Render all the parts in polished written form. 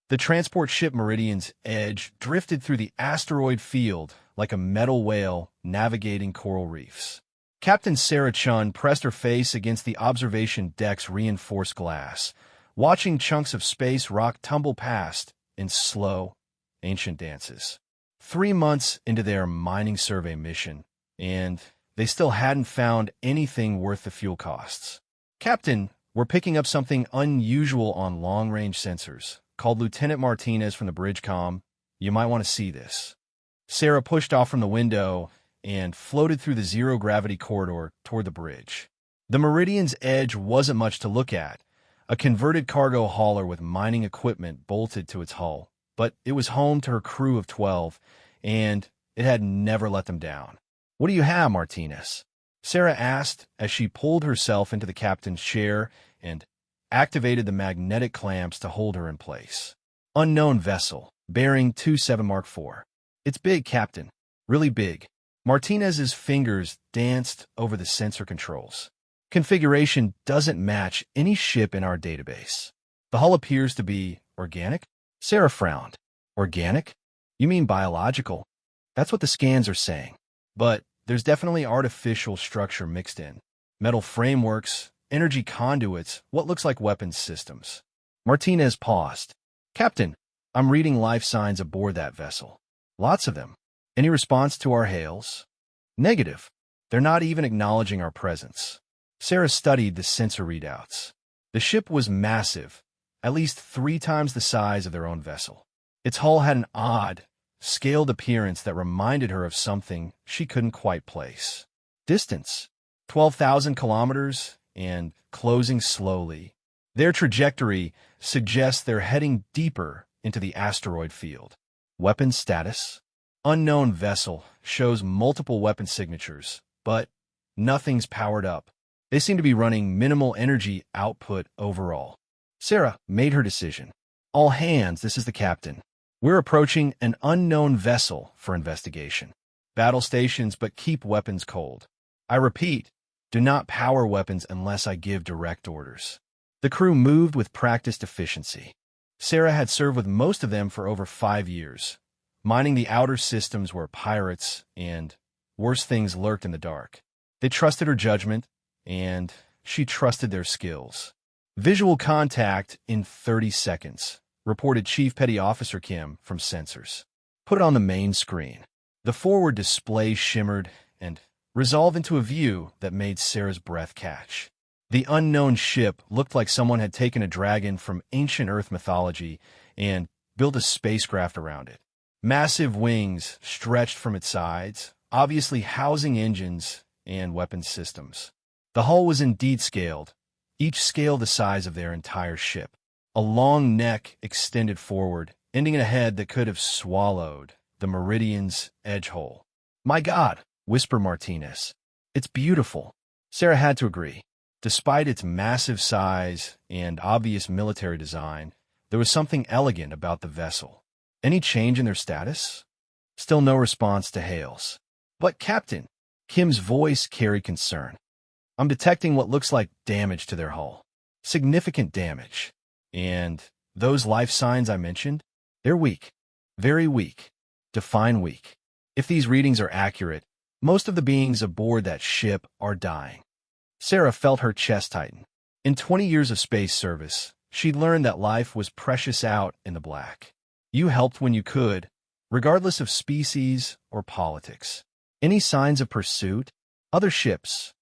The transport ship Meridian's Edge drifted through the asteroid field like a metal whale navigating coral reefs. Captain Sarah Chun pressed her face against the observation deck's reinforced glass, watching chunks of space rock tumble past in slow, ancient dances. 3 months into their mining survey mission, and they still hadn't found anything worth the fuel costs. Captain, we're picking up something unusual on long-range sensors, called Lieutenant Martinez from the bridge comm. You might want to see this. Sarah pushed off from the window and floated through the zero-gravity corridor toward the bridge. The Meridian's Edge wasn't much to look at, a converted cargo hauler with mining equipment bolted to its hull, but it was home to her crew of 12, and it had never let them down. "What do you have, Martinez?" Sarah asked as she pulled herself into the captain's chair and activated the magnetic clamps to hold her in place. "Unknown vessel, bearing 27 Mark IV. It's big, Captain. Really big." Martinez's fingers danced over the sensor controls. "Configuration doesn't match any ship in our database. The hull appears to be organic?" Sarah frowned. "Organic? You mean biological? That's what the scans are saying. But there's definitely artificial structure mixed in. Metal frameworks, energy conduits, what looks like weapons systems." Martinez paused. "Captain, I'm reading life signs aboard that vessel. Lots of them. Any response to our hails?" "Negative. They're not even acknowledging our presence." Sarah studied the sensor readouts. The ship was massive, at least 3 times the size of their own vessel. Its hull had an odd, scaled appearance that reminded her of something she couldn't quite place. Distance, 12,000 kilometers, and closing slowly. Their trajectory suggests they're heading deeper into the asteroid field. Weapons status? Unknown vessel shows multiple weapon signatures, but nothing's powered up. They seem to be running minimal energy output overall. Sarah made her decision. "All hands, this is the captain. We're approaching an unknown vessel for investigation. Battle stations, but keep weapons cold. I repeat, do not power weapons unless I give direct orders." The crew moved with practiced efficiency. Sarah had served with most of them for over 5 years, mining the outer systems where pirates and worse things lurked in the dark. They trusted her judgment, and she trusted their skills. "Visual contact in 30 seconds, reported Chief Petty Officer Kim from sensors. "Put it on the main screen." The forward display shimmered and resolved into a view that made Sarah's breath catch. The unknown ship looked like someone had taken a dragon from ancient Earth mythology and built a spacecraft around it. Massive wings stretched from its sides, obviously housing engines and weapons systems. The hull was indeed scaled, each scale the size of their entire ship. A long neck extended forward, ending in a head that could have swallowed the Meridian's Edge hole. "My God," whispered Martinez. "It's beautiful." Sarah had to agree. Despite its massive size and obvious military design, there was something elegant about the vessel. Any change in their status? Still no response to hails. "But, Captain," Kim's voice carried concern. "I'm detecting what looks like damage to their hull. Significant damage. And those life signs I mentioned, they're weak. Very weak. Define weak. If these readings are accurate, most of the beings aboard that ship are dying." Sarah felt her chest tighten. In 20 years of space service, she'd learned that life was precious out in the black. You helped when you could, regardless of species or politics. Any signs of pursuit? Other ships?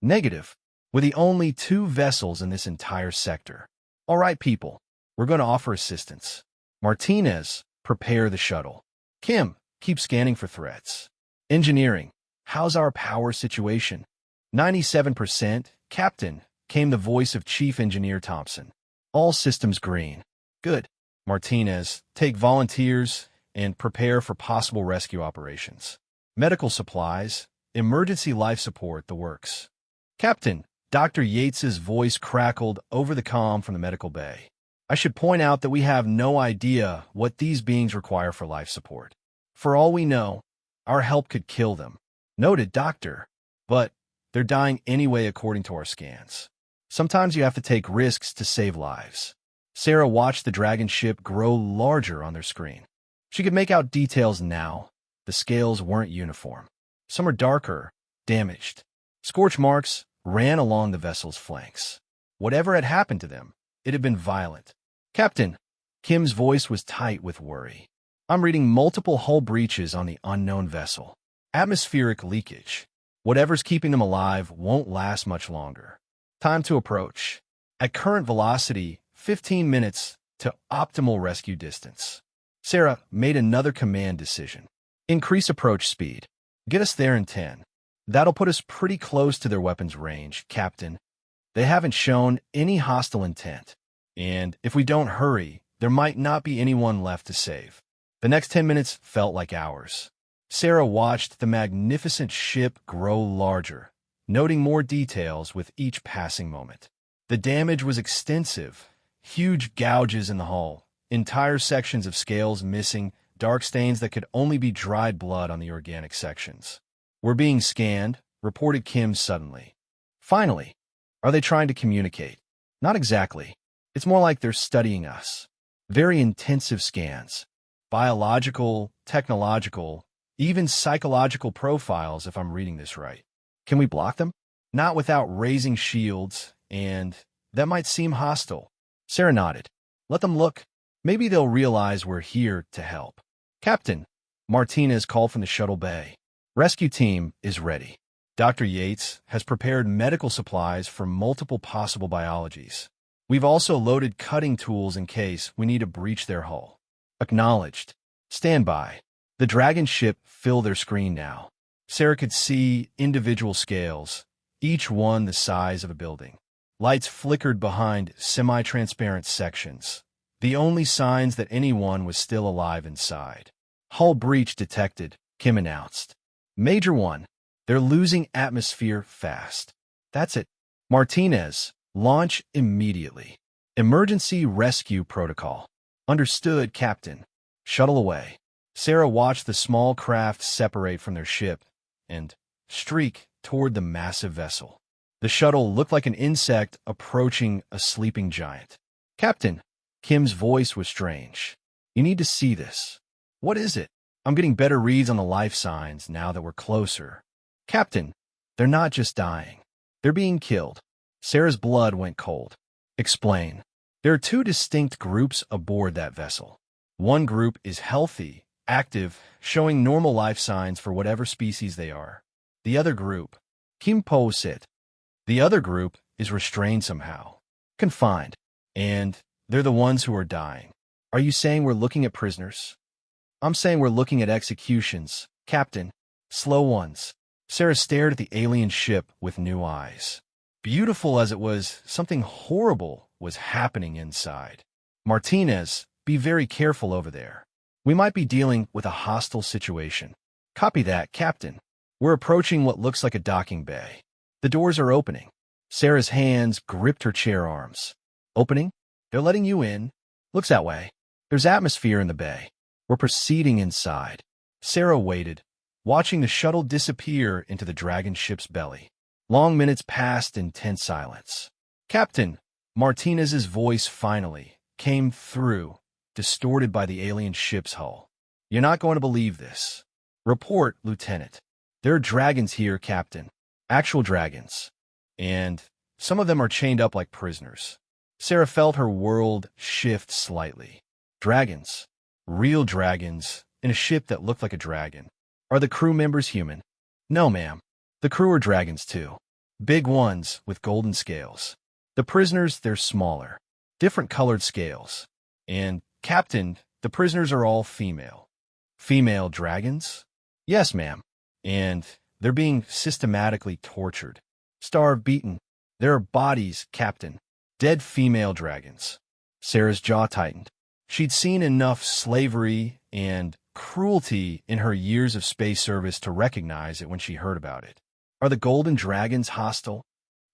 Negative. We're the only 2 vessels in this entire sector. "All right, people. We're going to offer assistance. Martinez, prepare the shuttle. Kim, keep scanning for threats. Engineering, how's our power situation?" 97%, Captain, came the voice of Chief Engineer Thompson. "All systems green." "Good. Martinez, take volunteers and prepare for possible rescue operations. Medical supplies, emergency life support, the works." "Captain," Dr. Yates's voice crackled over the comm from the medical bay. "I should point out that we have no idea what these beings require for life support. For all we know, our help could kill them." "Noted, Doctor. But they're dying anyway according to our scans. Sometimes you have to take risks to save lives." Sarah watched the dragon ship grow larger on their screen. She could make out details now. The scales weren't uniform. Some were darker, damaged. Scorch marks ran along the vessel's flanks. Whatever had happened to them, it had been violent. Captain, Kim's voice was tight with worry. I'm reading multiple hull breaches on the unknown vessel. Atmospheric leakage. Whatever's keeping them alive won't last much longer. Time to approach. At current velocity, 15 minutes to optimal rescue distance. Sarah made another command decision. Increase approach speed. Get us there in 10. That'll put us pretty close to their weapons range, Captain. They haven't shown any hostile intent. And if we don't hurry, there might not be anyone left to save. The next 10 minutes felt like hours. Sarah watched the magnificent ship grow larger, noting more details with each passing moment. The damage was extensive. Huge gouges in the hull, entire sections of scales missing, dark stains that could only be dried blood on the organic sections. We're being scanned, reported Kim suddenly. Finally, are they trying to communicate? Not exactly. It's more like they're studying us. Very intensive scans. Biological, technological, even psychological profiles, if I'm reading this right. Can we block them? Not without raising shields, and that might seem hostile. Sarah nodded. Let them look. Maybe they'll realize we're here to help. Captain, Martinez called from the shuttle bay. Rescue team is ready. Dr. Yates has prepared medical supplies for multiple possible biologies. We've also loaded cutting tools in case we need to breach their hull. Acknowledged. Stand by. The dragon ship filled their screen now. Sarah could see individual scales, each one the size of a building. Lights flickered behind semi-transparent sections, the only signs that anyone was still alive inside. Hull breach detected, Kim announced. Major one. They're losing atmosphere fast. That's it. Martinez, launch immediately. Emergency rescue protocol. Understood, Captain. Shuttle away. Sarah watched the small craft separate from their ship and streak toward the massive vessel. The shuttle looked like an insect approaching a sleeping giant. Captain, Kim's voice was strange. You need to see this. What is it? I'm getting better reads on the life signs now that we're closer. Captain, they're not just dying. They're being killed. Sarah's blood went cold. Explain. There are two distinct groups aboard that vessel. One group is healthy, active, showing normal life signs for whatever species they are. The other group, Kim Po said. The other group is restrained somehow, confined, and they're the ones who are dying. Are you saying we're looking at prisoners? I'm saying we're looking at executions, Captain. Slow ones. Sarah stared at the alien ship with new eyes. Beautiful as it was, something horrible was happening inside. Martinez, be very careful over there. We might be dealing with a hostile situation. Copy that, Captain. We're approaching what looks like a docking bay. The doors are opening. Sarah's hands gripped her chair arms. Opening? They're letting you in. Looks that way. There's atmosphere in the bay. We're proceeding inside. Sarah waited, watching the shuttle disappear into the dragon ship's belly. Long minutes passed in tense silence. Captain, Martinez's voice finally came through, distorted by the alien ship's hull. You're not going to believe this. Report, Lieutenant. There are dragons here, Captain. Actual dragons. And some of them are chained up like prisoners. Sarah felt her world shift slightly. Dragons. Real dragons in a ship that looked like a dragon. Are the crew members human? No, ma'am. The crew are dragons too. Big ones with golden scales. The prisoners, they're smaller. Different colored scales. And, Captain, the prisoners are all female. Female dragons? Yes, ma'am. And they're being systematically tortured. Starved, beaten. There are bodies, Captain. Dead female dragons. Sarah's jaw tightened. She'd seen enough slavery and cruelty in her years of space service to recognize it when she heard about it. Are the golden dragons hostile?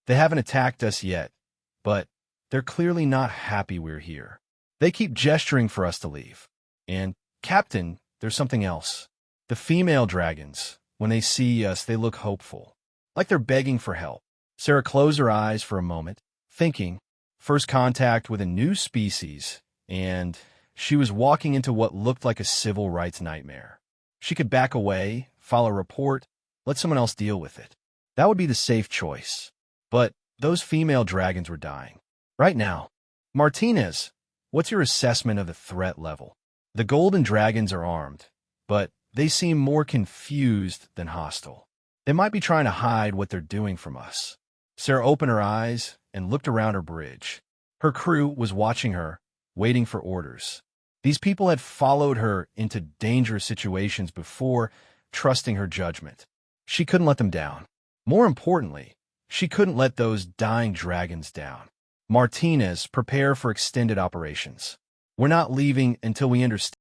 They haven't attacked us yet, but they're clearly not happy we're here. They keep gesturing for us to leave. And, Captain, there's something else. The female dragons, when they see us, they look hopeful, like they're begging for help. Sarah closed her eyes for a moment, thinking, First contact with a new species, and she was walking into what looked like a civil rights nightmare. She could back away, file a report, let someone else deal with it. That would be the safe choice. But those female dragons were dying. Right now. Martinez, what's your assessment of the threat level? The golden dragons are armed, but they seem more confused than hostile. They might be trying to hide what they're doing from us. Sarah opened her eyes and looked around her bridge. Her crew was watching her, waiting for orders. These people had followed her into dangerous situations before, trusting her judgment. She couldn't let them down. More importantly, she couldn't let those dying dragons down. Martinez, prepare for extended operations. We're not leaving until we understand